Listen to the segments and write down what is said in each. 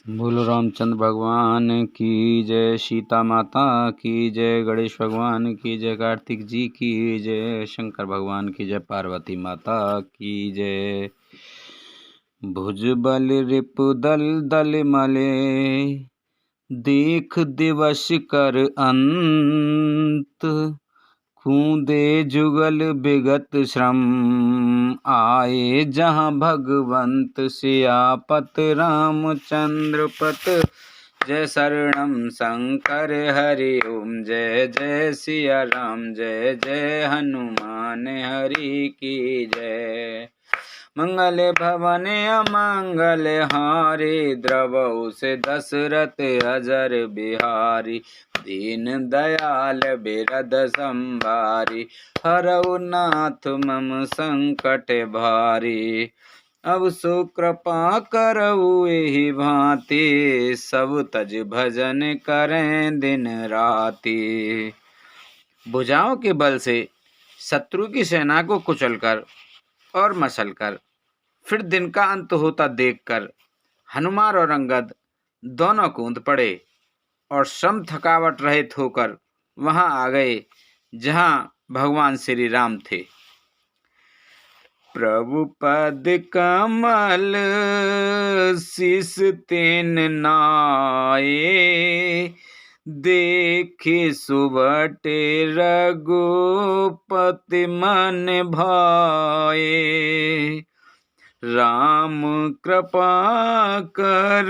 बोलो रामचंद्र भगवान की जय, सीता माता की जय, गणेश भगवान की जय, कार्तिक जी की जय, शंकर भगवान की जय, पार्वती माता की जय। भुज बल रिपु दल दल मले, देख दिवस कर अंत, खूंदे जुगल विगत श्रम, आए जहाँ भगवंत सियापत रामचंद्र पत। जय शरणम शंकर हरि ओम, जय जय सिया राम, जय जय हनुमान हरि की जय। मंगल भवन अमंगल हारे, द्रवहु से दशरथ अजर बिहारी, दीन दयाल बिरद संभारी, हरऊ नाथ मम संकट भारी। अब सो कृपा करऊ एहि भांति, सब तज भजन करें दिन राति। भुजाओं के बल से शत्रु की सेना को कुचलकर और मसलकर फिर दिन का अंत होता देखकर हनुमान और अंगद दोनों कूद पड़े और श्रम थकावट रहित होकर वहां आ गए जहां भगवान श्री राम थे। प्रभु पद कमल शीस तेन नाये, देखे सुबटे रघुपति मन भाए। राम कृपा कर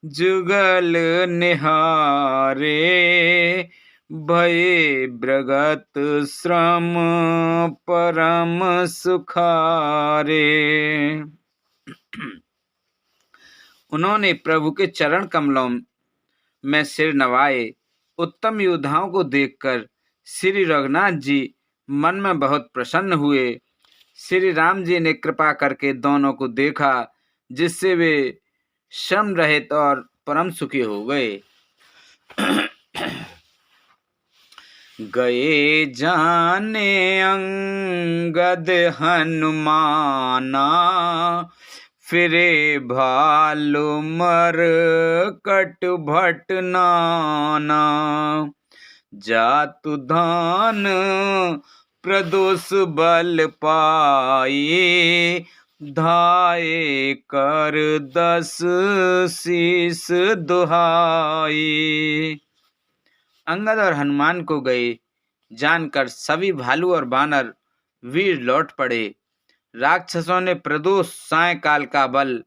जुगल निहारे, भये ब्रगत श्रम परम सुखारे। उन्होंने प्रभु के चरण कमलों में सिर नवाए। उत्तम योद्धाओं को देखकर श्री रघुनाथ जी मन में बहुत प्रसन्न हुए। श्री राम जी ने कृपा करके दोनों को देखा, जिससे वे श्रम रहित और परम सुखी हो गए। गए जाने अंगद हनुमाना, फिरे भालु मर कट भट नाना। जातु धान प्रदोष बल पाई, धाये कर 10 शीस दुहाई। अंगद और हनुमान को गए जानकर सभी भालू और बानर वीर लौट पड़े। राक्षसों ने प्रदोष सायंकाल का बल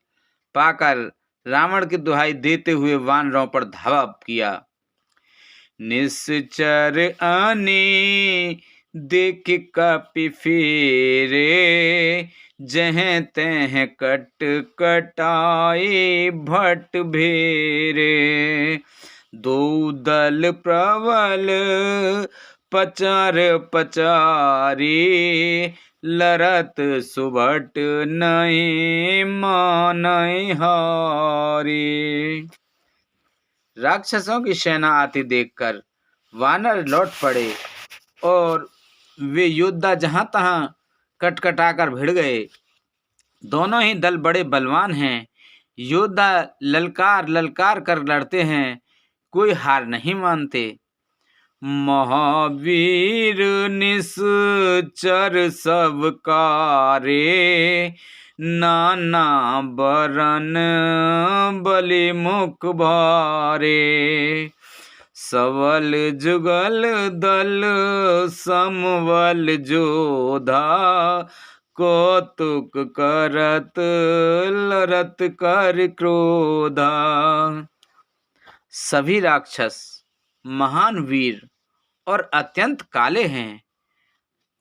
पाकर रावण की दुहाई देते हुए वानरों पर धावा किया। निश्चर आनी देख कपि फेरे, जह तह कट कटाई भट भेरे। दो दल प्रबल पचार पचारी, लरत सुभट नहीं मानई हारी। राक्षसों की सेना आती देखकर वानर लौट पड़े और वे योद्धा जहां तहां कटकटाकर भिड़ गए। दोनों ही दल बड़े बलवान हैं। योद्धा ललकार ललकार कर लड़ते हैं, कोई हार नहीं मानते। महावीर निश्चर सब कारे, नाना बरन बलि मुख भारे। सबल जुगल दल समबल जोधा, कौतुक करत लरत कर क्रोधा। सभी राक्षस महान वीर और अत्यंत काले हैं,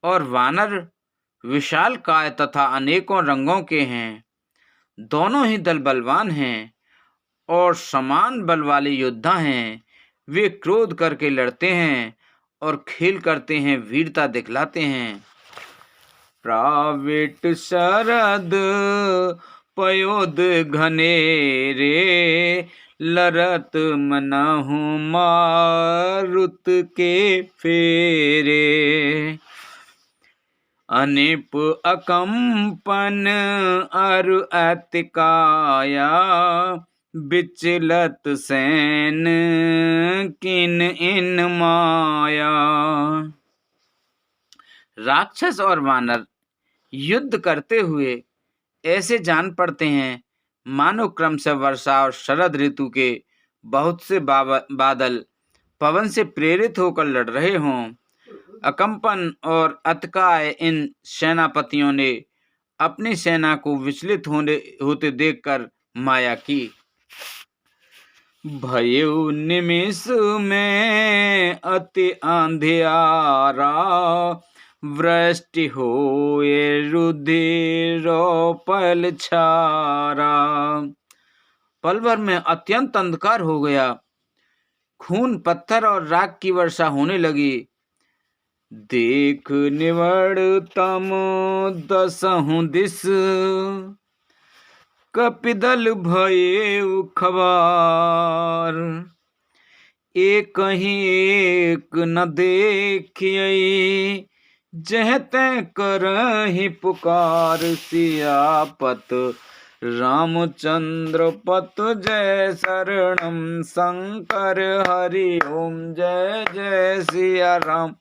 और वानर विशाल काय तथा अनेकों रंगों के हैं। दोनों ही दल बलवान हैं और समान बल वाले योद्धा हैं। वे क्रोध करके लड़ते हैं और खेल करते हैं, वीरता दिखलाते हैं। प्राविट शरद पयोद घनेरे, लरत मनहु मारुत के फेरे। अनिप अकंपन अरु अति काया, विचलत सैन किन इन माया। राक्षस और वानर युद्ध करते हुए ऐसे जान पड़ते हैं मानो क्रम से वर्षा और शरद ऋतु के बहुत से बादल पवन से प्रेरित होकर लड़ रहे हों। अकंपन और अतकाय इन सेनापतियों ने अपनी सेना को विचलित होते देखकर माया की। भयउ निमिष में अति अंधियारा, वृष्टि होए रुधिरोपल छारा। पल भर में अत्यंत अंधकार हो गया, खून पत्थर और राख की वर्षा होने लगी। देख निवड़तम दसहु दिस, कपिदल भये खबार। एक ही एक न देखिए, जह तै करहि पुकार। सियापत रामचंद्र पत जय शरणम, शंकर हरि ओम जय जय सिया राम,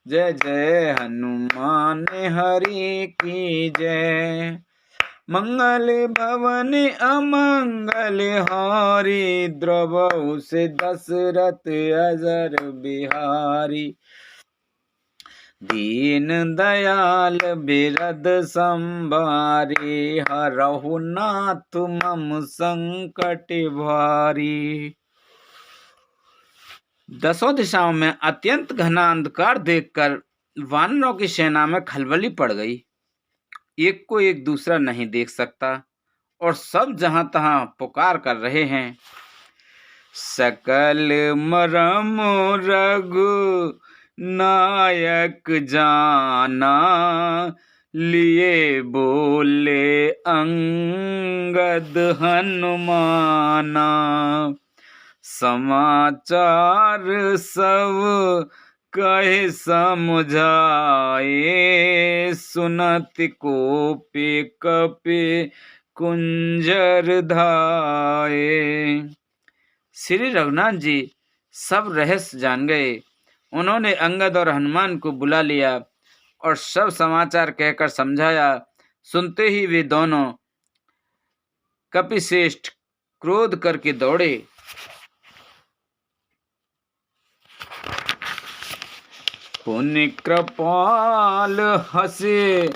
जय जय हनुमान हरि की जय। मंगल भवन अमंगल हारी, द्रवहु से दशरथ अजर बिहारी। दीन दयाल बिरद संभारी, हरहु नाथ मम संकट भारी। दसों दिशाओं में अत्यंत घना अंधकार देखकर वानरों की सेना में खलबली पड़ गई। एक को एक दूसरा नहीं देख सकता और सब जहां तहां पुकार कर रहे हैं। सकल मरम रघु नायक जाना, लिए बोले अंगद हनुमाना। समाचार सब कहे समझाए, सुनत कोपि कपि कुंजर धाये। श्री रघुनाथ जी सब रहस्य जान गए। उन्होंने अंगद और हनुमान को बुला लिया और सब समाचार कहकर समझाया। सुनते ही वे दोनों कपिश्रेष्ठ क्रोध करके दौड़े। पुण्य कृपाल हसे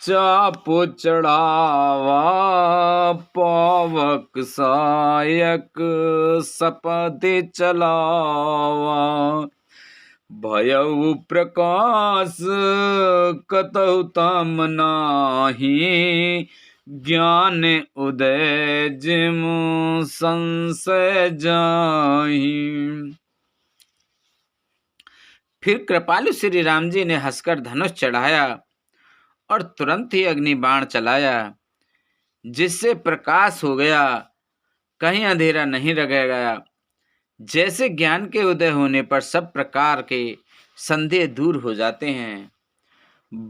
चापो चढ़ावा, पावक सायक सपदे चलावा। भयउ प्रकाश कतहु तम नाही, ज्ञान उदय जिमु संशय जाहि। फिर कृपालु श्री राम जी ने हंसकर धनुष चढ़ाया और तुरंत ही अग्नि बाण चलाया, जिससे प्रकाश हो गया, कहीं अंधेरा नहीं रह गया। जैसे ज्ञान के उदय होने पर सब प्रकार के संदेह दूर हो जाते हैं।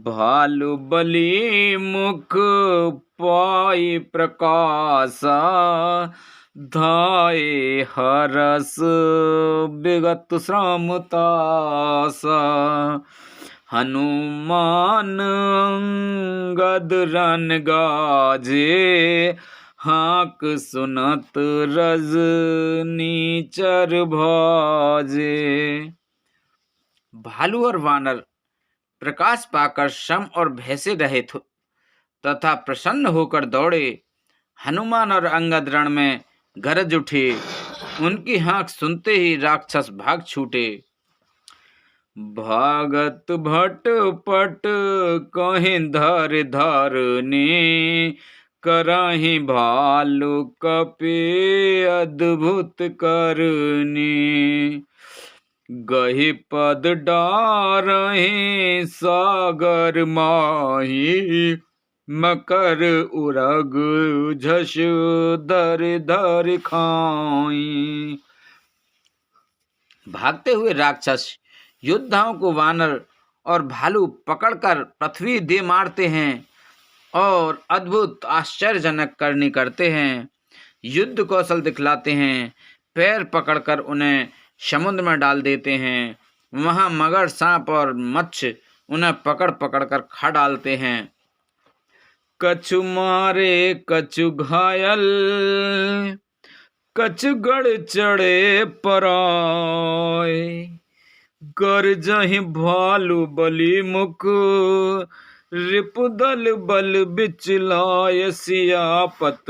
भालु बलि मुख पाई प्रकाशा, धाये हरस विगत श्रामतासा। हनुमान अंगद रन गाजे, हाक सुनत रजनीचर भाजे। भालू और वानर प्रकाश पाकर श्रम और भय से रहित तथा प्रसन्न होकर दौड़े। हनुमान और अंगद रण में गरज उठे। उनकी हाँक सुनते ही राक्षस भाग छूटे। भागत भट पट कहीं धर धरने, करहि भालू कपि अद्भुत करने। गहि पद डारहि सागर माही, मकर उरग झस धर धर खाई। भागते हुए राक्षस योद्धाओं को वानर और भालू पकड़कर पृथ्वी दे मारते हैं और अद्भुत आश्चर्यजनक करनी करते हैं। युद्ध कौशल दिखलाते हैं, पैर पकड़कर उन्हें समुद्र में डाल देते हैं। वहां मगर, सांप और मत्स्य उन्हें पकड़ पकड़ कर खा डालते हैं। कछु मारे कछु घायल, कछु गढ़ चढ़े पराय। गरजहि भालु बलि मुख, रिपुदल बल बिचलाय। सियापत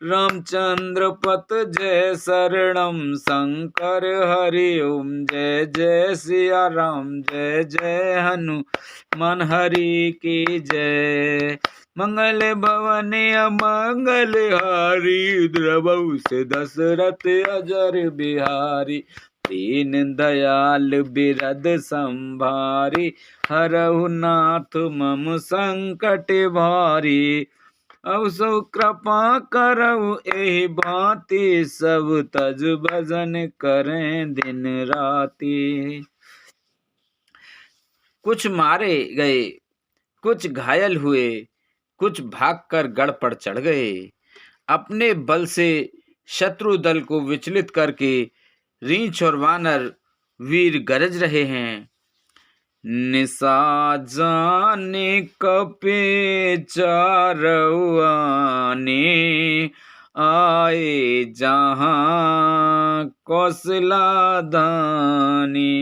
रामचंद्र पत जय शरणम शंकर हरि ओम। जय जय सिया राम, जय जय हनुमान हरि की जय। मंगल भवन अमंगल हारी, द्रवहु से दशरथ अजर बिहारी। दीन दयाल बिरद संभारी, हरहु नाथ मम संकट भारी। अब सो कृपा करहु एहि भांति, सब तज भजन करें दिन राति। कुछ मारे गए, कुछ घायल हुए, कुछ भागकर गढ़ पर चढ़ गए। अपने बल से शत्रु दल को विचलित करके रीछ और वानर वीर गरज रहे हैं। निशा जाने कपे चारवाने, आए जहाँ कौशला दानी।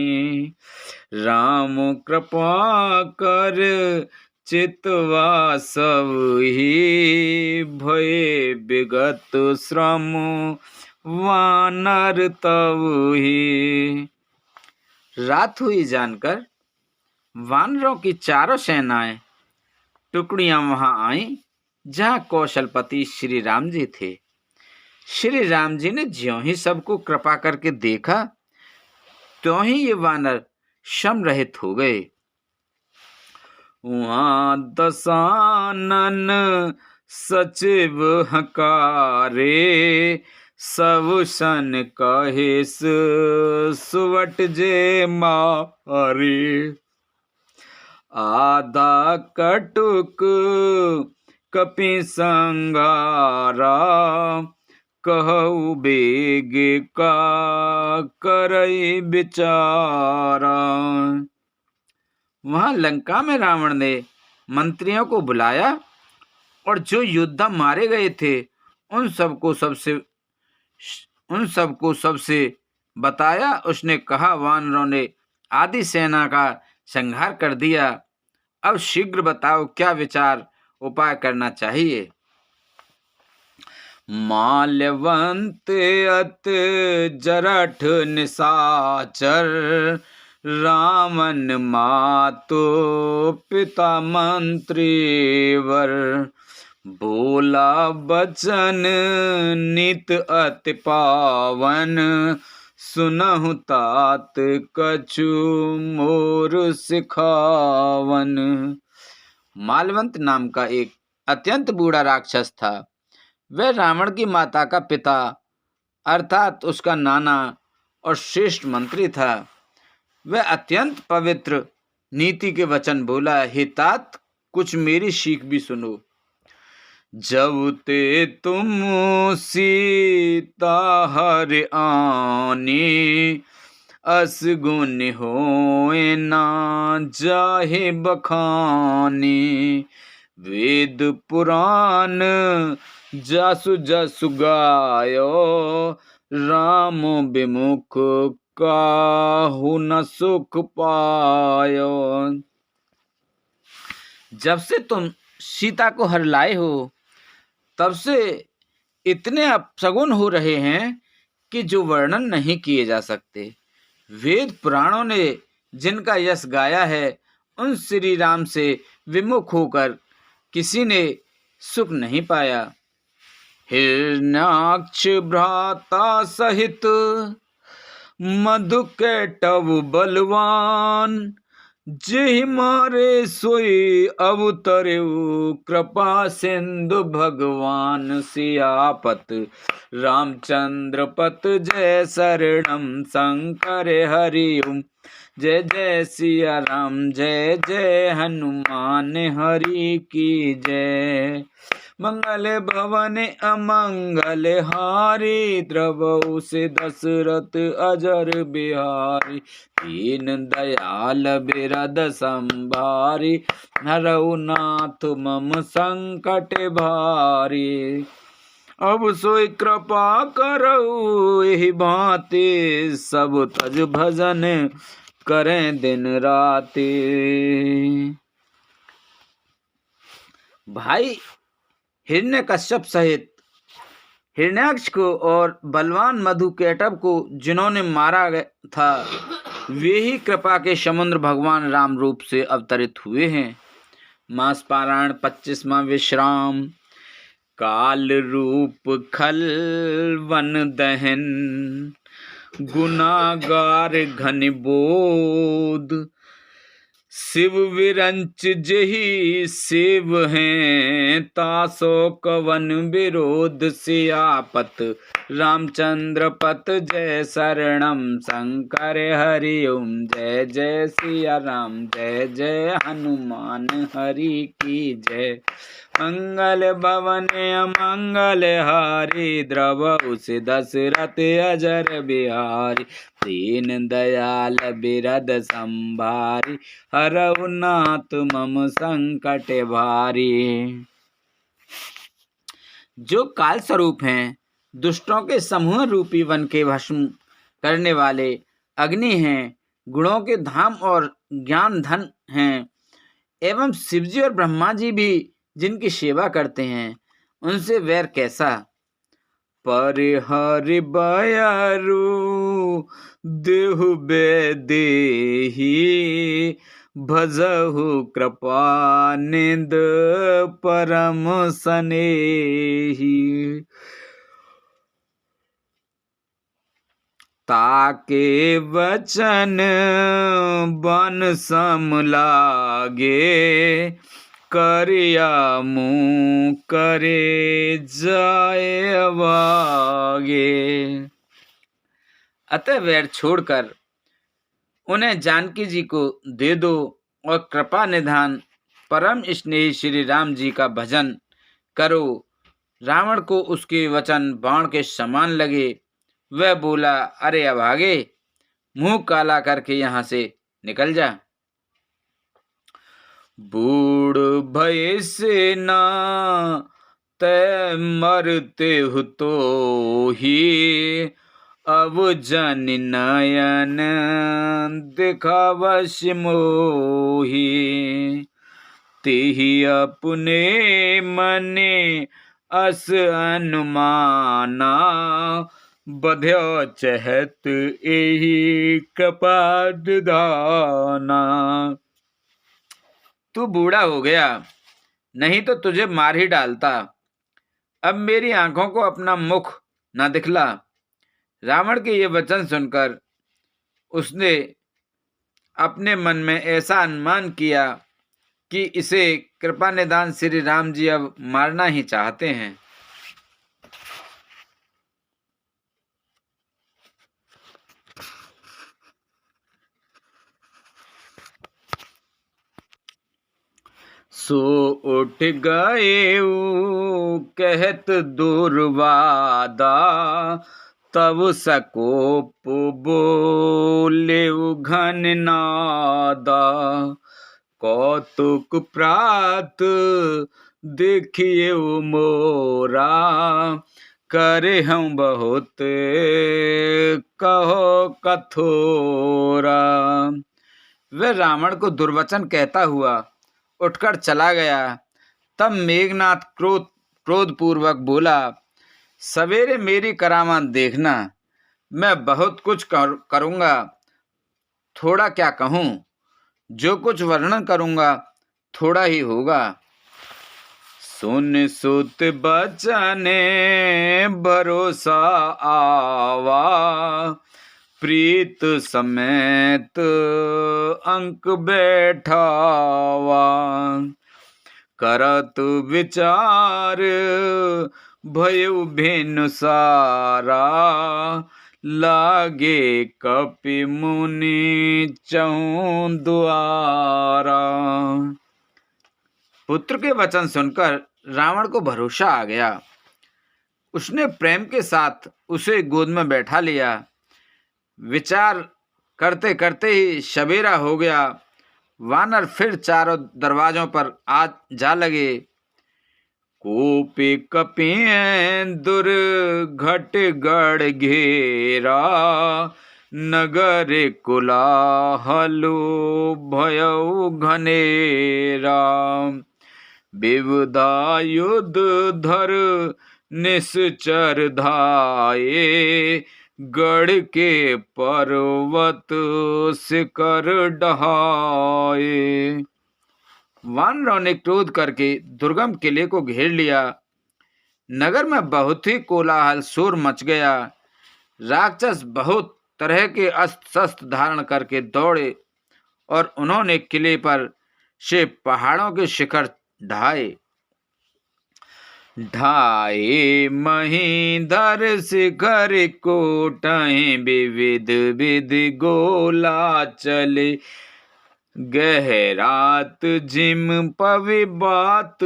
राम कृपा कर चितवा सब ही, भय विगत श्रम वानर तब ही। रात हुई जानकर वानरों की चारों सेनाएं टुकड़ियां वहां आईं जहां कौशलपति श्री राम जी थे। श्री राम जी ने ज्यों ही सबको कृपा करके देखा, त्यों ही ये वानर शम रहित हो गए। वहां दशानन सचिव हकारे, सब सन कहेस सुवट जे मारे। आधा कटुक कपि संगारा, कहु बेग का करई विचारा। वहां लंका में रावण ने मंत्रियों को बुलाया और जो योद्धा मारे गए थे उन सबको सबसे बताया। उसने कहा, वानरों ने आदि सेना का संहार कर दिया। अब शीघ्र बताओ क्या विचार उपाय करना चाहिए। माल्यवंत अत जरठ निशाचर, रामन मातो पिता मंत्री वर। बोला बचन नित अति पावन, सुनहु तात कछु मोर सिखावन। मालवंत नाम का एक अत्यंत बूढ़ा राक्षस था। वह रावण की माता का पिता अर्थात उसका नाना और श्रेष्ठ मंत्री था। वह अत्यंत पवित्र नीति के वचन बोला, हे तात कुछ मेरी सीख भी सुनो। जब ते तुम सीता हर आनी, अस गुण होए ना जाहे बखानी। वेद पुराण जसु जसु गायो, राम विमुख काहु न सुख पायो। जब से तुम सीता को हर लाए हो तब से इतने अपशगुन हो रहे हैं कि जो वर्णन नहीं किए जा सकते। वेद पुराणों ने जिनका यश गाया है उन श्री राम से विमुख होकर किसी ने सुख नहीं पाया। हिरण्याक्ष भ्राता सहित मधु कैटव बलवान, जेहि मारे सोई अवतरे कृपा सिंधु भगवान। सियापत रामचंद्र पत जय शरणम शंकर हरि ओम। जय जय सिया राम, जय जय हनुमान हरि की जय। मंगल भवन अमंगल हारी, द्रवहु से दशरथ अजर बिहारी। दीन दयाल बिरद संभारी, हरऊ नाथ मम संकट भारी। अब सोई कृपा करऊ एहि भांति, सब तज भजन करें दिन राति। भाई हिरण्यकश्यप सहित हिरण्याक्ष को और बलवान मधुकैटभ को जिन्होंने मारा था, वे ही कृपा के समुद्र भगवान राम रूप से अवतरित हुए हैं। मास पारायण 25वां विश्राम। काल रूप खल वन दहन, गुनागार घन बोध। शिव विरंच जेहि सेव हैं, तासो कवन विरोध। सियापत रामचंद्र पत जय शरणम, शंकर हरि ओम जय जय सिया राम, जय जय हनुमान हरि की जय। मंगल भवन अमंगल हारी, द्रवहु से दशरथ अजर बिहारी। दीन दयाल बिरद संभारी, हरऊ नाथ मम संकट भारी। जो काल स्वरूप हैं, दुष्टों के समूह रूपी वन के भस्म करने वाले अग्नि हैं, गुणों के धाम और ज्ञान धन हैं, एवं शिवजी और ब्रह्मा जी भी जिनकी सेवा करते हैं, उनसे वैर कैसा। परिहरि बयरु देहु बेदेहि, भजहु कृपानिध परम सनेहि। ताके वचन बन सम लागे, करिया मुँह करे जाए अवागे। अतः वैर छोड़कर उन्हें जानकी जी को दे दो और कृपा निधान परम स्नेही श्री राम जी का भजन करो। रावण को उसके वचन बाण के समान लगे। वह बोला, अरे अभागे, मुंह काला करके यहाँ से निकल जा। बूढ़ भय से ना तय मरते हो तो ही, अब जन नयन दिखावश मोही। तेहि अपने मने अस अनुमाना, बध्यो चहत एहि कृपा निधाना। तू बूढ़ा हो गया, नहीं तो तुझे मार ही डालता। अब मेरी आंखों को अपना मुख न दिखला। रावण के ये वचन सुनकर उसने अपने मन में ऐसा अनुमान किया कि इसे कृपा निधान श्री राम जी अब मारना ही चाहते हैं। सो उठ गए कहत दुर्वादा, तब सकोप बोले घन नादा। कौतुक प्रात देखिए मोरा, करे हम बहुत कहो कथोरा। वह रावण को दुर्वचन कहता हुआ उठकर चला गया। तब मेघनाथ क्रोधपूर्वक बोला, सवेरे मेरी करामात देखना, मैं बहुत कुछ करूंगा, थोड़ा क्या कहूं। जो कुछ वर्णन करूंगा थोड़ा ही होगा। सुन सुत बचने भरोसा आवा, प्रीत समेत अंक बैठावा। करत विचार भयउ भेनु सारा, लागे कपि मुनि चहु द्वारा। पुत्र के वचन सुनकर रावण को भरोसा आ गया। उसने प्रेम के साथ उसे गोद में बैठा लिया। विचार करते करते ही सवेरा हो गया। वानर फिर चारों दरवाजों पर आ जा लगे। कोपे कपिं दुर्घट गढ़ घेरा, नगर कोलाहलो भयउ घनेरा। विविधा युद्ध धर निश्चर धाये, गढ़ के पर्वत शिखर डहाए। वानरों ने क्रोध करके दुर्गम किले को घेर लिया। नगर में बहुत ही कोलाहल शोर मच गया। राक्षस बहुत तरह के अस्त्र शस्त्र धारण करके दौड़े और उन्होंने किले पर से पहाड़ों के शिखर ढाए। ढाए महीधर शिखर कोटहि, विविध विधि गोला चले। गहरात जिम पवि बात,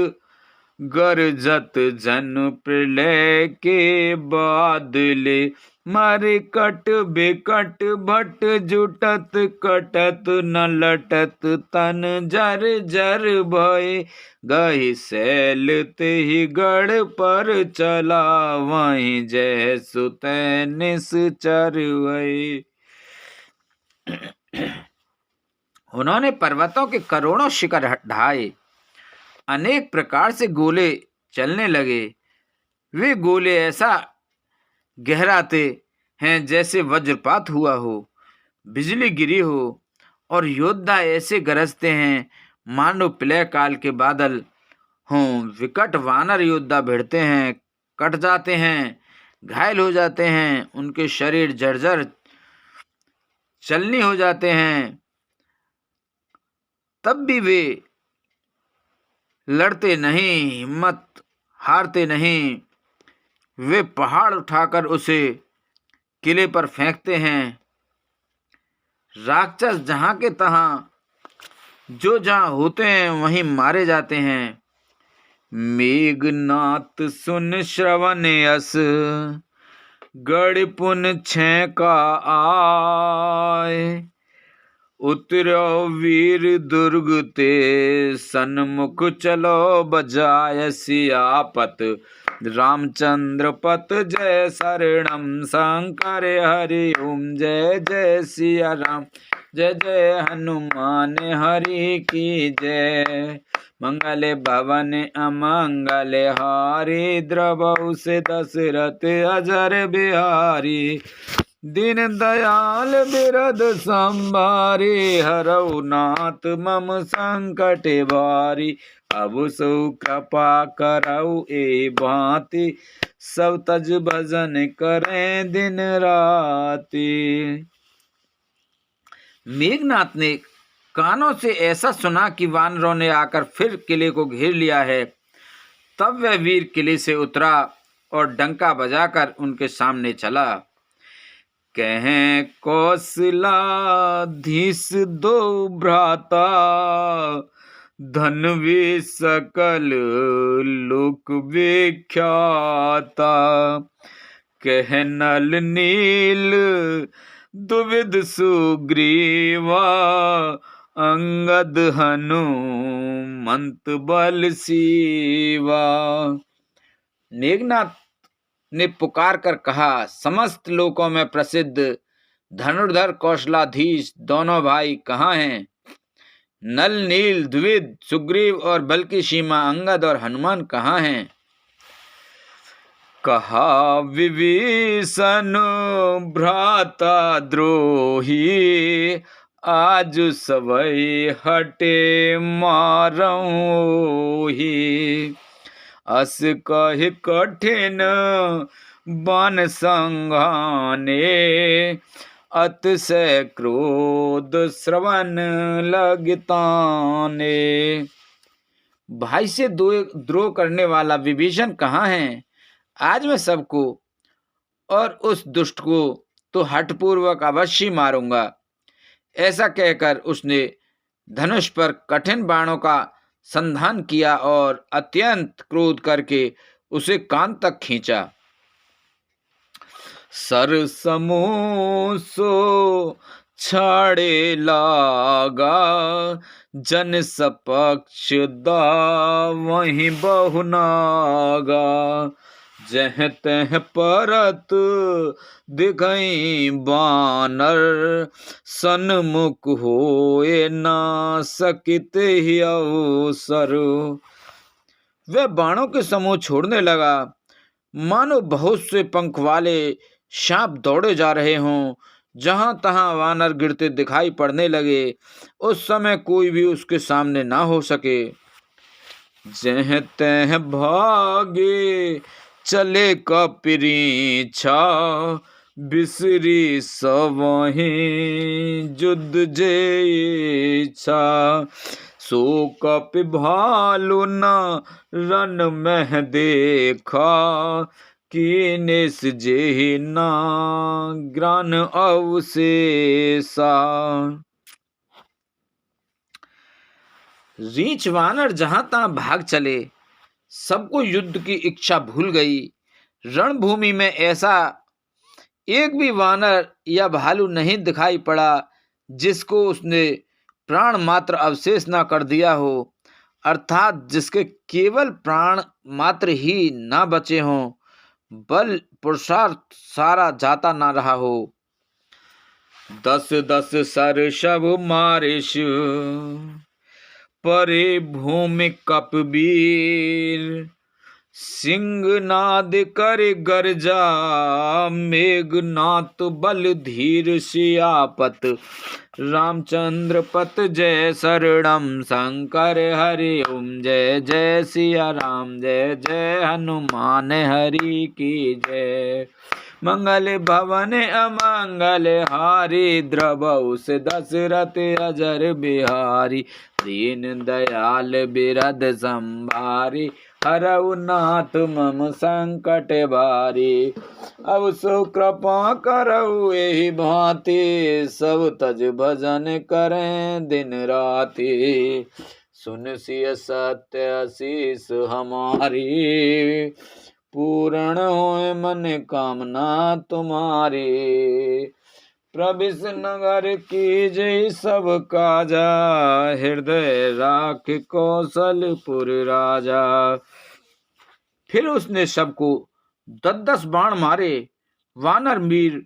गरजत जन प्रलय के बादले। मरकट बिकट भट जुटत, कटत न लटत तन जर जर भय। गहि शैल तेहि गढ़ पर चला, वहीं जय सुत निश्चर भय। उन्होंने पर्वतों के करोड़ों शिखर ढाए। अनेक प्रकार से गोले चलने लगे। वे गोले ऐसा गहराते हैं जैसे वज्रपात हुआ हो, बिजली गिरी हो, और योद्धा ऐसे गरजते हैं मानो प्रलय काल के बादल हों। विकट वानर योद्धा भिड़ते हैं, कट जाते हैं, घायल हो जाते हैं, उनके शरीर जर्जर चलनी हो जाते हैं। तब भी वे लड़ते नहीं, हिम्मत हारते नहीं। वे पहाड़ उठाकर उसे किले पर फेंकते हैं। राक्षस जहां के तहां जो जहां होते हैं वहीं मारे जाते हैं। मेघनाथ सुन श्रवण यस, गढ़ पुन छह का आय। उतरो वीर दुर्ग ते, सन्मुख चलो बजाय। सियापत रामचंद्र पत जय शरणम, शंकर हरि ओम जय जय सिया राम। जय जय हनुमान हरि की जय। मंगल भवन अमंगल हारी, द्रवहु से दशरथ अजर बिहारी। दीन दयाल बिरद संभारी, हरऊ नाथ मम संकट भारी। अब सो कृपा करऊ ए भांति, सब तज भजन करें दिन राति। मेघनाथ ने कानों से ऐसा सुना कि वानरों ने आकर फिर किले को घेर लिया है। तब वह वीर किले से उतरा और डंका बजाकर उनके सामने चला। कहें कौशलाधीश दो भ्राता, धनवी सकल लोक विख्याता। कह नल नील दुविध सुग्रीवा, अंगद हनुमंत बल सीवा। मेघनाथ ने पुकार कर कहा, समस्त लोकों में प्रसिद्ध धनुर्धर कौशलाधीश दोनों भाई कहाँ हैं? नल नील द्विविध सुग्रीव और बल की सीमा अंगद और हनुमान कहाँ हैं? कहा विभीषण भ्राता द्रोही, आज सवै हटे मारऊही। अस कहि कठिन बान संघाने, अतिशय क्रोध श्रवण लगताने। भाई से द्रोह करने वाला विभीषण कहाँ है? आज मैं सबको और उस दुष्ट को तो हठपूर्वक अवश्य मारूंगा। ऐसा कहकर उसने धनुष पर कठिन बाणों का संधान किया और अत्यंत क्रोध करके उसे कान तक खींचा। सरसमूसो छाड़े लागा, जन सपक्ष वहीं बहुनागा। जह तह परत दिखई बानर, सन्मुख होए ना सकित ही अवसर। वह बाणों के समूह छोड़ने लगा, मानो बहुत से पंख वाले सांप दौड़े जा रहे हों। जहां तहां वानर गिरते दिखाई पड़ने लगे। उस समय कोई भी उसके सामने ना हो सके। जह तह भागे चले कपिरीछा, बिसरी सवहीं जुद जेछा। सो कपि भालु न रन मह देखा, कीनेस जेहि ना ग्रान अवशेषा। रीछ वानर जहां तहां भाग चले, सबको युद्ध की इच्छा भूल गई। रणभूमि में ऐसा एक भी वानर या भालू नहीं दिखाई पड़ा जिसको उसने प्राण मात्र अवशेष ना कर दिया हो, अर्थात जिसके केवल प्राण मात्र ही ना बचे हों, बल पुरुषार्थ सारा जाता ना रहा हो। 10-10 सर शब मारिश, परे भूमि कपबीर। सिंहनाद कर गर्जा, मेघनाथ बल धीर। सियापत रामचंद्र पत जय शरणम, शंकर हरि ओम जय जय सिया राम, जय जय हनुमान हरि की जय। मंगल भवन अमंगल हारी, द्रवहु से दशरथ अजर बिहारी। दीन दयाल बिरद संभारी, हरऊ नाथ मम संकट बारी। अब सो कृपा करऊ एहि भांति, सब तज भजन करें दिन राति। सुन सिय सत्य आशीष हमारी, पूर्ण होए मन कामना तुम्हारी। प्रविश नगर की जय सब काजा, हृदय राख कौशलपुर राजा। फिर उसने सबको 10-10 बाण मारे। वानर वीर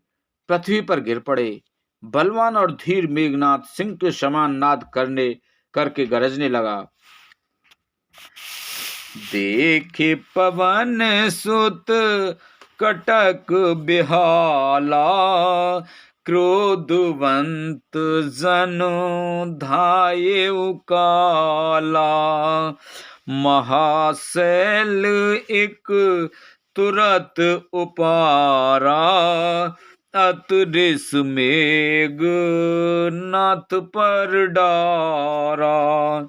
पृथ्वी पर गिर पड़े। बलवान और धीर मेघनाथ सिंह के समान नाद करके गरजने लगा। देखे पवन सुत कटक बिहाला, क्रोधवंत जनु धाये काला। महाशैल एक तुरत उपारा, अतरिस मेघ नाथ पर डारा।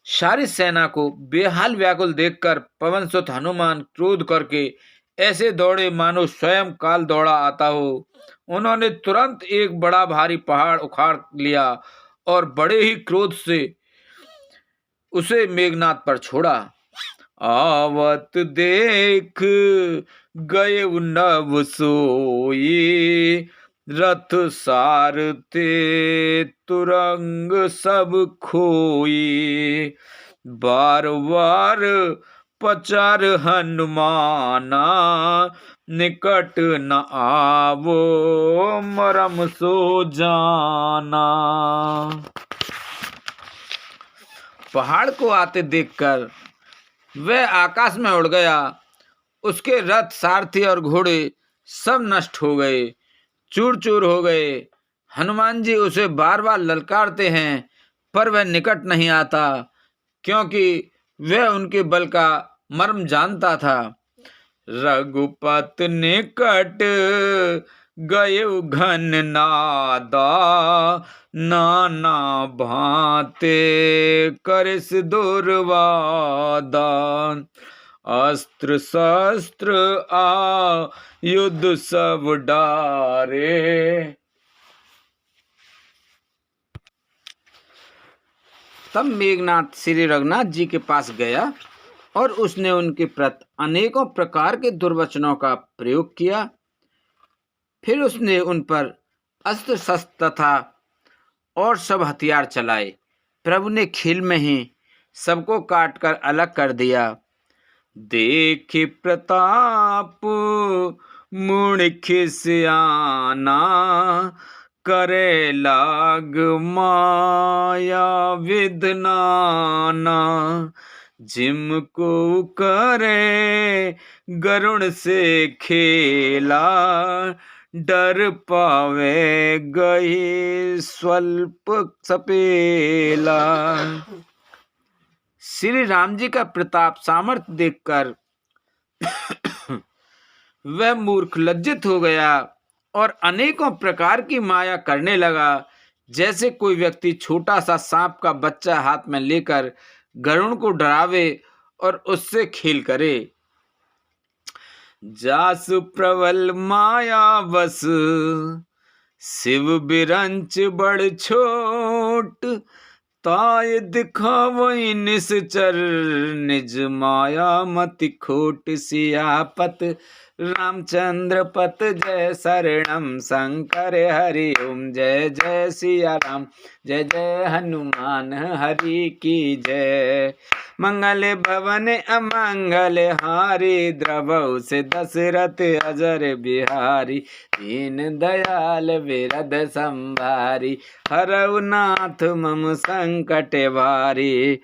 सारी सेना को बेहाल व्याकुल देखकर पवन सुत हनुमान क्रोध करके ऐसे दौड़े मानो स्वयं काल दौड़ा आता हो। उन्होंने तुरंत एक बड़ा भारी पहाड़ उखाड़ लिया और बड़े ही क्रोध से उसे मेघनाथ पर छोड़ा। आवत देख गए नव सोई, रथ सारथे तुरंग सब खोई। बार बार पचार हनुमाना, निकट न आवो मरम सो जाना। पहाड़ को आते देखकर वह आकाश में उड़ गया। उसके रथ सारथी और घोड़े सब नष्ट हो गए, चूर चूर हो गए। हनुमान जी उसे बार बार ललकारते हैं पर वह निकट नहीं आता, क्योंकि वह उनके बल का मर्म जानता था। रघुपत निकट गए घन नादा, नाना भांते करस दुर्वादा। अस्त्र शस्त्र आ युद्ध सब डारे, तब मेघनाथ श्री रघुनाथ जी के पास गया और उसने उनके प्रति अनेकों प्रकार के दुर्वचनों का प्रयोग किया। फिर उसने उन पर अस्त्र शस्त्र तथा और सब हथियार चलाए। प्रभु ने खेल में ही सबको काट कर अलग कर दिया। देखे प्रताप मुणिख सियाना, करे लाग माया विधनाना। जिमको करे गरुण से खेला, डर पावे गई स्वल्प सपेला। श्री राम जी का प्रताप सामर्थ्य देखकर वह मूर्ख लज्जित हो गया और अनेकों प्रकार की माया करने लगा, जैसे कोई व्यक्ति छोटा सा सांप का बच्चा हाथ में लेकर गरुड़ को डरावे और उससे खेल करे। जासु प्रबल माया बस, शिव बिरंच बड़ छोट। ताय दिखावई निश्चर, निज माया मति खोट। सियापत रामचंद्र पत जय शरणम, शंकर हरि ओम जय जय सिया राम। जय जय हनुमान हरि की जय। मंगल भवन अमंगल हारी, द्रवहु से दशरथ अजर बिहारी। दीन दयाल विरद संभारी, हरऊ नाथ मम संकट भारी।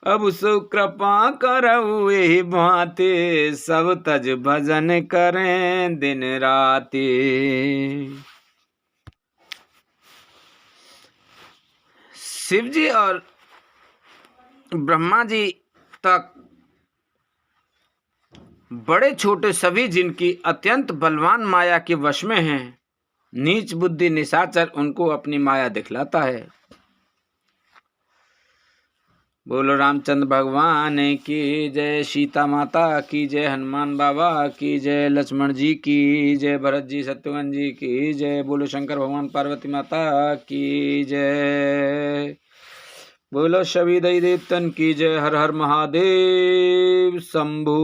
अब सु कृपा करऊ एहि भांति, सब तज भजन करें दिन राति। शिव जी और ब्रह्मा जी तक बड़े छोटे सभी जिनकी अत्यंत बलवान माया के वश में हैं, नीच बुद्धि निशाचर उनको अपनी माया दिखलाता है। बोलो रामचंद्र भगवान की जय, सीता माता की जय, हनुमान बाबा की जय, लक्ष्मण जी की जय, भरत जी शत्रुघ्न जी की जय। बोलो शंकर भगवान पार्वती माता की जय। बोलो सभी देवी देवतन की जय। हर हर महादेव शंभू।